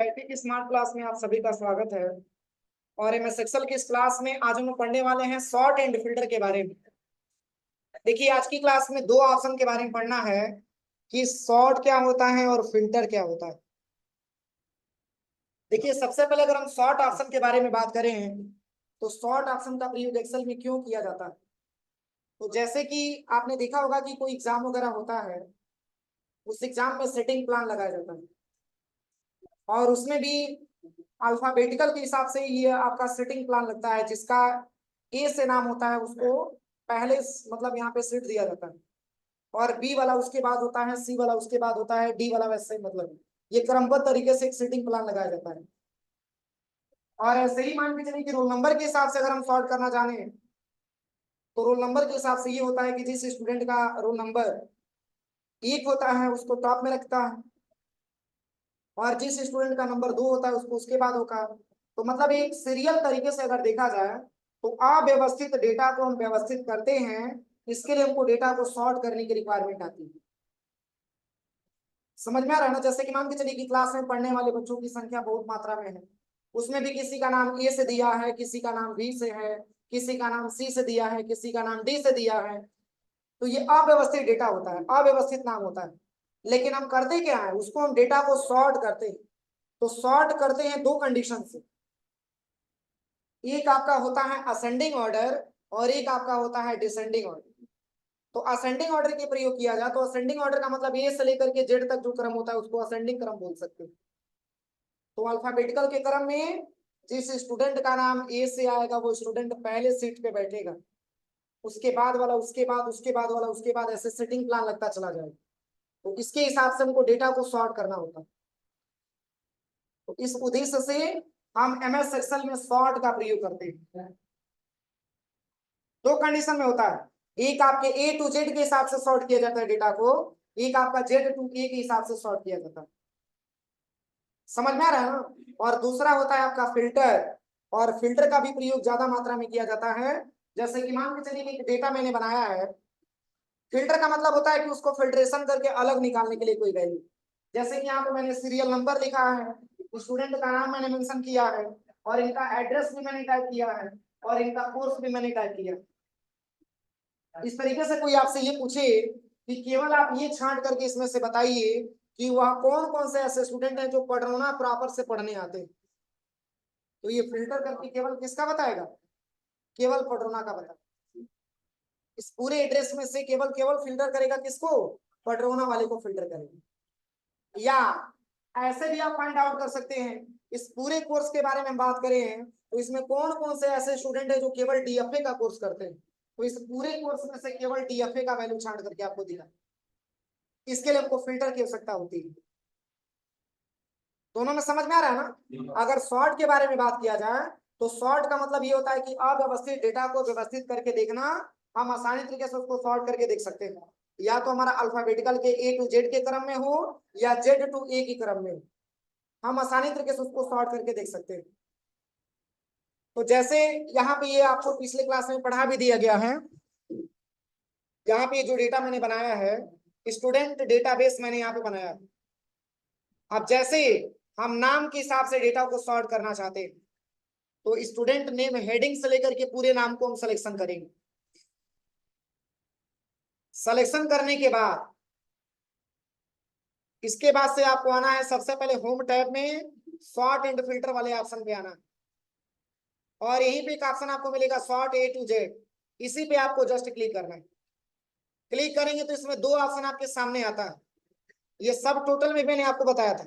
IT की smart class में आप सभी का स्वागत है। और एमएस एक्सेल की इस क्लास में आज हम पढ़ने वाले हैं सॉर्ट एंड फिल्टर के बारे में। देखिए, आज की क्लास में दो ऑप्शन के बारे में पढ़ना है कि सॉर्ट क्या होता है और फिल्टर क्या होता है। देखिए, सबसे पहले अगर हम सॉर्ट ऑप्शन के बारे में बात करें तो सॉर्ट ऑप्शन का प्रयोग एक्सेल में क्यों किया जाता है। तो जैसे कि आपने देखा होगा कि कोई एग्जाम वगैरह होता है, उस एग्जाम में सेटिंग प्लान लगाया जाता है और उसमें भी अल्फाबेटिकल के हिसाब से ये आपका सेटिंग प्लान लगता है। जिसका ए से नाम होता है उसको पहले मतलब यहाँ पे सीट दिया जाता है, और बी वाला उसके बाद होता है, सी वाला उसके बाद होता है, डी वाला वैसे मतलब ये क्रमबद्ध तरीके से एक सीटिंग प्लान लगाया जाता है। और ऐसे ही मान के चलिए कि रोल नंबर के हिसाब से अगर हम सॉर्ट करना जाने तो रोल नंबर के हिसाब से ये होता है कि जिस स्टूडेंट का रोल नंबर एक होता है उसको टॉप में रखता है, और जिस स्टूडेंट का नंबर 2 होता है उसको उसके बाद होगा। तो मतलब एक सीरियल तरीके से अगर देखा जाए तो अव्यवस्थित डेटा को हम व्यवस्थित करते हैं। इसके लिए हमको डेटा को सॉर्ट करने की रिक्वायरमेंट आती है। समझ में आ रहा है ना। जैसे कि मान के चलिए कि क्लास में पढ़ने वाले बच्चों की संख्या बहुत मात्रा में है, उसमें भी किसी का नाम ए से दिया है, किसी का नाम बी से है, किसी का नाम सी से दिया है, किसी का नाम डी से दिया है। तो ये अव्यवस्थित डेटा होता है, अव्यवस्थित नाम होता है। लेकिन हम करते क्या है, उसको हम डेटा को सॉर्ट करते हैं। तो सॉर्ट करते हैं दो कंडीशन से। एक आपका होता है असेंडिंग ऑर्डर और एक आपका होता है डिसेंडिंग ऑर्डर। तो असेंडिंग ऑर्डर के प्रयोग किया जाए तो असेंडिंग ऑर्डर का मतलब ए से लेकर के जेड तक जो क्रम होता है उसको असेंडिंग क्रम बोल सकते हैं। तो अल्फाबेटिकल के क्रम में जिस स्टूडेंट का नाम ए से आएगा वो स्टूडेंट पहले सीट पे बैठेगा, उसके बाद वाला उसके बाद, उसके बाद वाला उसके बाद, ऐसे सेटिंग प्लान लगता चला जाएगा। तो इसके हिसाब से हमको डेटा को सॉर्ट करना होता है। तो इस उद्देश्य से हम एमएस एक्सेल में सॉर्ट का प्रयोग करते हैं। दो कंडीशन में होता है, एक आपके ए टू जेड के हिसाब से सॉर्ट किया जाता है डेटा को, एक आपका जेड टू ए के हिसाब से सॉर्ट किया जाता है। समझ में आ रहा है ना। और दूसरा होता है आपका फिल्टर, और फिल्टर का भी प्रयोग ज्यादा मात्रा में किया जाता है। जैसे कि मान के चलिए कि डेटा मैंने बनाया है, फिल्टर का मतलब होता है कि उसको फिल्ट्रेशन करके अलग निकालने के लिए कोई वैल्यू। जैसे कि यहाँ पे मैंने सीरियल नंबर लिखा है, स्टूडेंट का नाम मैंने मेंशन किया है, और इनका एड्रेस भी मैंने टाइप किया है, और इनका कोर्स भी मैंने टाइप किया। इस तरीके से कोई आपसे ये पूछे कि केवल आप ये छांट करके इसमें से बताइए कि वह कौन कौन से ऐसे स्टूडेंट हैं जो पढ़ना प्रॉपर से पढ़ने आते हैं, तो ये फिल्टर करके केवल किसका बताएगा, केवल पढ़ना का बताएगा। इस पूरे एड्रेस में से केवल केवल फिल्टर करेगा किसको, पढ़ना वाले को फिल्टर करेगा। या ऐसे भी आप फाइंड आउट कर सकते हैं, इस पूरे कोर्स के बारे में बात करें तो इसमें कौन कौन से ऐसे स्टूडेंट हैं जो केवल डीएफए का कोर्स करते हैं, तो इस पूरे कोर्स में से केवल डीएफए का वैल्यू छांट करके आपको दिखा। इसके लिए आपको फिल्टर की आवश्यकता होती है। दोनों में समझ में आ रहा है ना। अगर सॉर्ट के बारे में बात किया जाए तो सॉर्ट का मतलब ये होता है कि अव्यवस्थित डेटा को व्यवस्थित करके देखना। हम आसानी तरीके से उसको सॉर्ट करके देख सकते हैं, या तो हमारा अल्फाबेटिकल के ए टू जेड के क्रम में हो या जेड टू ए के क्रम में हो, हम आसानी तरीके से उसको सॉर्ट करके देख सकते हैं। तो जैसे यहाँ पे ये आपको पिछले क्लास में पढ़ा भी दिया गया है, यहाँ पे जो डेटा मैंने बनाया है स्टूडेंट डेटाबेस मैंने यहाँ पे बनाया है। अब जैसे हम नाम के हिसाब से डेटा को सॉर्ट करना चाहते हैं तो स्टूडेंट नेम हेडिंग से लेकर के पूरे नाम को हम सिलेक्शन करेंगे। सिलेक्शन करने के बाद इसके बाद से आपको आना है सबसे पहले होम टैब में सॉर्ट एंड फिल्टर वाले ऑप्शन पे आना है, और यहीं पे एक ऑप्शन आपको मिलेगा सॉर्ट ए टू जेड, इसी पे आपको जस्ट क्लिक करना है। क्लिक करेंगे तो इसमें दो ऑप्शन आपके सामने आता है। ये सब टोटल में मैंने आपको बताया था।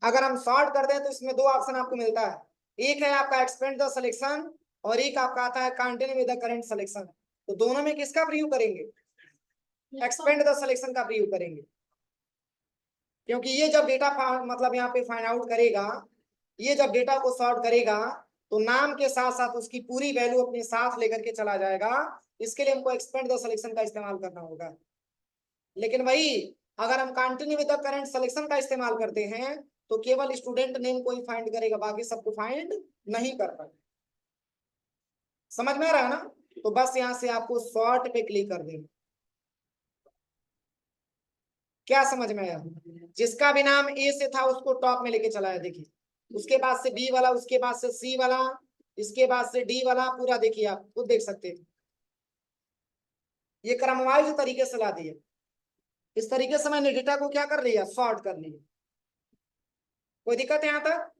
अगर हम सॉर्ट करते हैं तो इसमें दो ऑप्शन आपको मिलता है, एक है आपका एक्सपेंड द सिलेक्शन और एक आपका आता है continue with the current selection. तो दोनों में किसका प्रयोग करेंगे, एक्सपेंड द सिलेक्शन का प्रयोग करेंगे। क्योंकि ये जब डेटा मतलब यहाँ पे फाइंड आउट करेगा, ये जब डेटा को सॉर्ट करेगा तो नाम के साथ साथ उसकी पूरी वैल्यू अपने साथ लेकर के चला जाएगा। इसके लिए हमको एक्सपेंड द सिलेक्शन का इस्तेमाल करना होगा। लेकिन वही अगर हम continue with the current selection का इस्तेमाल करते हैं तो केवल स्टूडेंट नेम को ही फाइंड करेगा, बाकी सबको फाइंड नहीं कर पाएगा। समझ में आ रहा है ना। तो बस यहाँ से आपको सॉर्ट पे क्लिक कर देंगे। क्या समझ में आया? जिसका भी नाम ए से था उसको टॉप में लेके चलाया, देखिए उसके बाद से बी वाला, उसके बाद से सी वाला, इसके बाद से डी वाला, पूरा देखिए आप खुद देख सकते हैं। ये क्रमवाइज तरीके से ला दिए। इस तरीके से मैंने डेटा को क्या कर लिया, सॉर्ट कर लिया। कोई दिक्कत है यहाँ तक?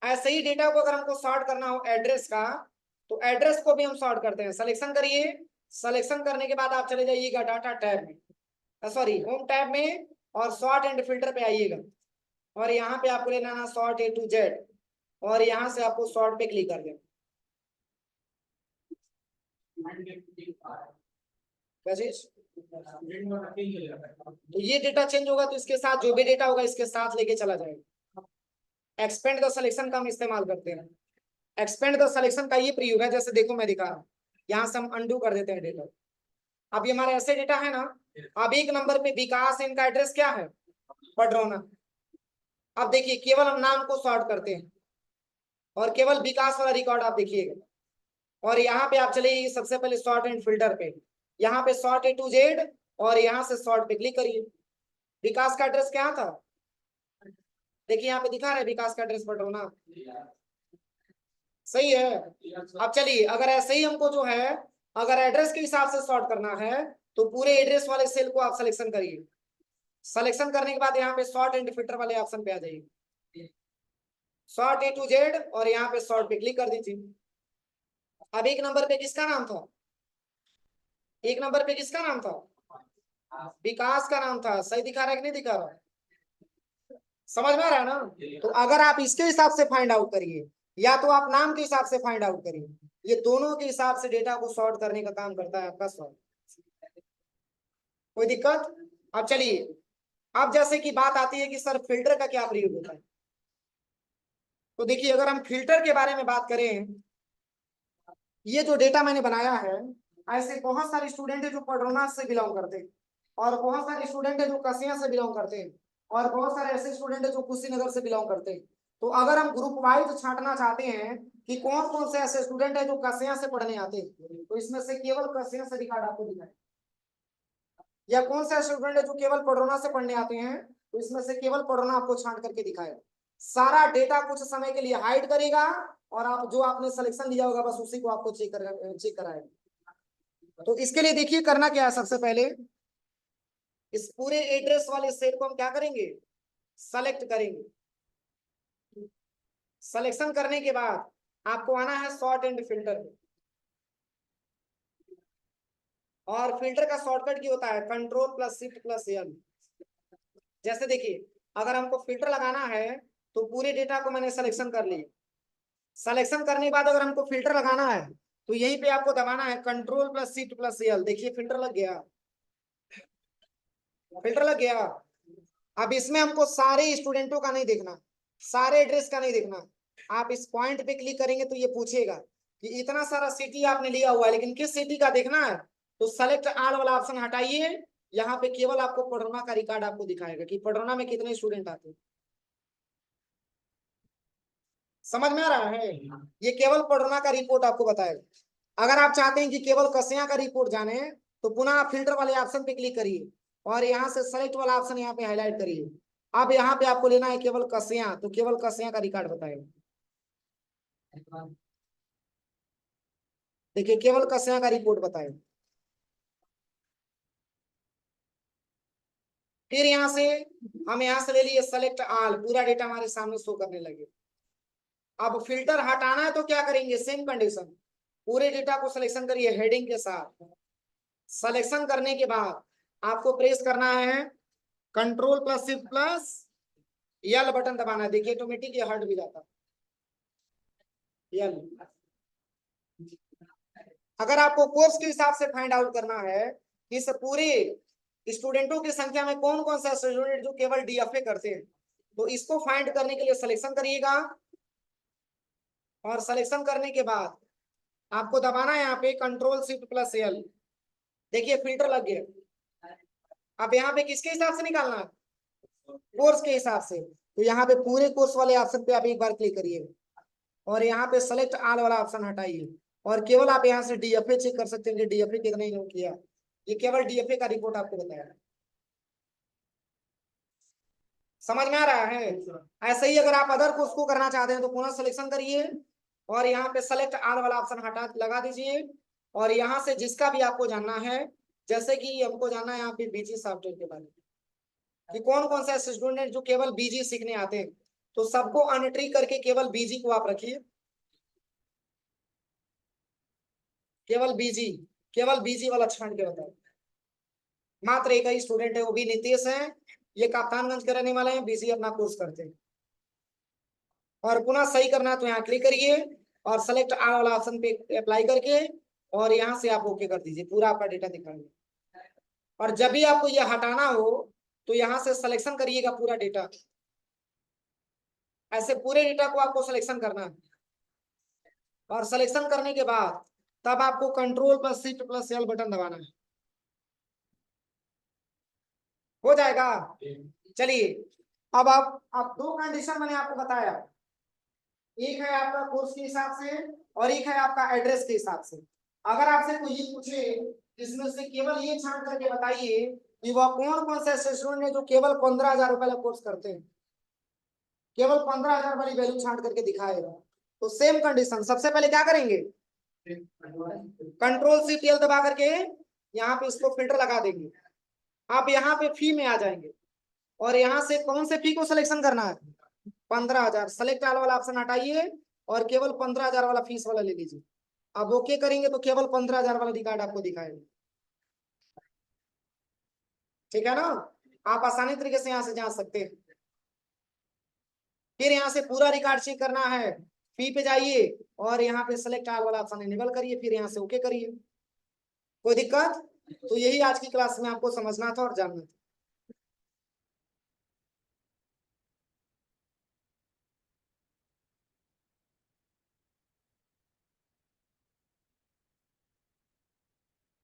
ऐसे ही डेटा को अगर हमको सॉर्ट करना हो एड्रेस का, तो एड्रेस को भी हम सॉर्ट करते हैं। सिलेक्शन करिए, सिलेक्शन करने के बाद आप चले जाइएगा डाटा टैब में, सॉरी होम टैब में, और सॉर्ट एंड फिल्टर पे आइएगा। और यहाँ पे आपको लेना है सॉर्ट A to Z, और यहाँ से आपको सॉर्ट पे क्लिक कर देना। तो ये डेटा चेंज होगा तो इसके साथ जो भी डेटा होगा इसके साथ लेके चला जाएगा। एक्सपेंड द सिलेक्शन का हम इस्तेमाल करते हैं। एक्सपेंड द सिलेक्शन का ये प्रयोग है, जैसे देखो मैं दिखा रहा हूँ, यहाँ से हम अंडू कर देते हैं डेटा। अब ये हमारा ऐसे डेटा है ना। अब एक नंबर पे विकास, इनका एड्रेस क्या है, पडरौना। अब देखिए केवल हम नाम को सॉर्ट करते हैं, और केवल विकास वाला रिकॉर्ड आप देखिएगा। और यहाँ पे आप चलिए सबसे पहले सॉर्ट एंड फिल्टर पे, यहाँ पे सॉर्ट A to Z, और यहाँ से सॉर्ट पे क्लिक करिए। विकास का एड्रेस क्या था, देखिए यहाँ पे दिखा रहा है विकास का एड्रेस पडरौना, सही है। अब चलिए अगर ऐसे ही हमको जो है, अगर एड्रेस के हिसाब से सॉर्ट करना है, तो पूरे एड्रेस वाले सेल को आप सिलेक्शन करिए। सिलेक्शन करने के बाद यहाँ पे सॉर्ट एंड फिल्टर वाले ऑप्शन पे आ जाइए, सॉर्ट A to Z, और यहाँ पे सॉर्ट पे क्लिक कर दीजिए। अब एक नंबर पे किसका नाम था, एक नंबर पे किसका नाम था, विकास का नाम था। सही दिखा रहा है कि नहीं दिखा रहा है? समझ में आ रहा है ना? तो अगर आप इसके हिसाब से फाइंड आउट करिए, या तो आप नाम के हिसाब से फाइंड आउट करिए, ये दोनों के हिसाब से डेटा को सॉर्ट करने का काम करता है आपका सॉर्ट। कोई दिक्कत? अब चलिए, अब जैसे कि बात आती है कि सर फिल्टर का क्या प्रयोग होता है, तो देखिए अगर हम फिल्टर के बारे में बात करें, ये जो डेटा मैंने बनाया है, ऐसे बहुत सारे स्टूडेंट है जो पडरौना से बिलोंग करते हैं, और बहुत सारे स्टूडेंट है जो कसिया से बिलोंग करते हैं, और बहुत सारे ऐसे स्टूडेंट है जो कुशीनगर से बिलोंग करते हैं। तो अगर हम ग्रुप वाइज छांटना चाहते हैं कि कौन कौन से ऐसे स्टूडेंट है जो कसिया से पढ़ने आते हैं, तो इसमें से केवल कसिया से रिकॉर्ड आपको दिखाए, या कौन से स्टूडेंट है जो केवल पडरौना से पढ़ने आते हैं, तो इसमें से केवल पडरौना आपको छांट करके दिखाएगा। सारा डेटा कुछ समय के लिए हाइड करेगा, और आप जो आपने सिलेक्शन लिया होगा बस उसी को आपको चेक कराएगा। तो इसके लिए देखिए करना क्या है, सबसे पहले इस पूरे एड्रेस वाले सेल को हम क्या करेंगे, सेलेक्ट करेंगे। सिलेक्शन करने के बाद आपको आना है सॉर्ट एंड फिल्टर पे, और फिल्टर का शॉर्टकट क्या होता है, Ctrl+Shift+L। जैसे देखिए अगर हमको फिल्टर लगाना है, तो पूरे डेटा को मैंने सिलेक्शन कर लिया। सिलेक्शन करने के बाद अगर हमको फिल्टर लगाना है, तो यहीं पे आपको दबाना है Ctrl+Shift+L। देखिए फिल्टर लग गया, फिल्टर लग गया। अब इसमें हमको सारे स्टूडेंटों का नहीं देखना, सारे एड्रेस का नहीं देखना। आप इस पॉइंट पे क्लिक करेंगे तो ये पूछेगा कि इतना सारा सिटी आपने लिया हुआ है, लेकिन किस सिटी का देखना है, तो सेलेक्ट ऑल वाला ऑप्शन हटाइए। यहाँ पे केवल आपको पडरौना का रिकॉर्ड आपको दिखाएगा कि पडरौना में कितने स्टूडेंट आते हैं। समझ में आ रहा है? ये केवल पडरौना का रिपोर्ट आपको बताएगा। अगर आप चाहते हैं कि केवल कसिया का रिपोर्ट जाने, तो पुनः फिल्टर वाले ऑप्शन पे क्लिक करिए, और यहाँ से सेलेक्ट वाला ऑप्शन यहाँ पे हाईलाइट करिए। अब यहाँ पे आपको लेना है केवल कसिया, तो केवल कसिया का रिकॉर्ड बताएगा। देखिए केवल कसिया का रिपोर्ट बताएगा। फिर यहाँ से हम यहाँ से ले लिए सेलेक्ट ऑल, पूरा डेटा हमारे सामने शो करने लगे। अब फिल्टर हटाना है तो क्या करेंगे, सेम कंडीशन, पूरे डेटा को सिलेक्शन करिए हेडिंग के साथ। सिलेक्शन करने के बाद आपको प्रेस करना है Ctrl+Shift+L बटन दबाना है। देखिए ऑटोमेटिक ये हट भी जाता है। अगर आपको कोर्स के हिसाब से फाइंड आउट करना है कि इस पूरे स्टूडेंटों की संख्या में कौन कौन सा स्टूडेंट जो केवल DFA करते हैं, तो इसको फाइंड करने के लिए सिलेक्शन करिएगा, और सिलेक्शन करने के बाद आपको दबाना है यहाँ पे Ctrl+Shift+L। देखिए फिल्टर लग गया। अब यहाँ पे किसके हिसाब से निकालना है, कोर्स के हिसाब से। तो यहाँ पे पूरे कोर्स वाले ऑप्शन पे आप एक बार क्लिक करिए, और यहाँ पे सेलेक्ट ऑल वाला ऑप्शन हटाइए, और केवल आप यहाँ से DFA चेक कर सकते हैं कि DFA कितने ने किया। ये केवल DFA का रिपोर्ट आपको बताया। समझ में आ रहा है? ऐसे ही अगर आप अदर कोर्स को करना चाहते हैं तो पुनः सिलेक्शन करिए और यहाँ पे सेलेक्ट ऑल वाला ऑप्शन हटा लगा दीजिए और यहाँ से जिसका भी आपको जानना है, जैसे कि हमको जानना है यहाँ पे बीजी सॉफ्टवेयर के बारे में कि कौन कौन सा स्टूडेंट जो केवल बीजी सीखने आते हैं, तो सबको अनट्री करके केवल बीजी को आप रखिए, केवल बीजी वाला छांट के बताओ। मात्र एक ही स्टूडेंट है, वो भी नितेश है, ये कप्तानगंज के रहने वाले हैं, बीजी अपना कोर्स करते हैं। और पुनः सही करना है तो यहाँ क्लिक करिए और सेलेक्ट आल वाला ऑप्शन पे अप्लाई करके और यहाँ से आप ओके कर दीजिए, पूरा आपका डेटा दिखाएंगे। और जब भी आपको ये हटाना हो तो यहाँ से सिलेक्शन करिएगा पूरा डेटा, ऐसे पूरे डेटा को आपको सिलेक्शन करना है और सिलेक्शन करने के बाद तब आपको control plus shift plus L button दबाना है, हो जाएगा। चलिए अब आप दो कंडीशन मैंने आपको बताया, एक है आपका कोर्स के हिसाब से और एक है आपका एड्रेस के हिसाब से। अगर आपसे कोई ये पूछे इसमें से केवल ये छांट करके बताइए कि वह कौन कौन से स्टूडेंट है जो केवल 15,000 रुपए का कोर्स करते हैं, केवल 15,000 वाली वैल्यू छांट करके दिखाएगा, तो सेम कंडीशन सबसे पहले क्या करेंगे, कंट्रोल शिफ्ट एल दबा करके यहाँ पे इसको फिल्टर लगा देंगे। आप यहाँ पे फी में आ जाएंगे और यहाँ से कौन से फी को सिलेक्शन करना है, 15,000, सेलेक्ट ऑल वाला ऑप्शन हटाइए और केवल 15,000 वाला फीस वाला ले लीजिए। अब ओके करेंगे तो केवल 15,000 वाला रिकॉर्ड आपको दिखाएगा, ठीक है ना। आप आसानी तरीके से यहाँ से जा सकते हैं। फिर यहाँ से पूरा रिकॉर्ड चेक करना है, फी पे जाइए और यहाँ पे सेलेक्ट ऑल वाला ऑप्शन इनेबल करिए, फिर यहाँ से ओके करिए। कोई दिक्कत? तो यही आज की क्लास में आपको समझना था और जानना था।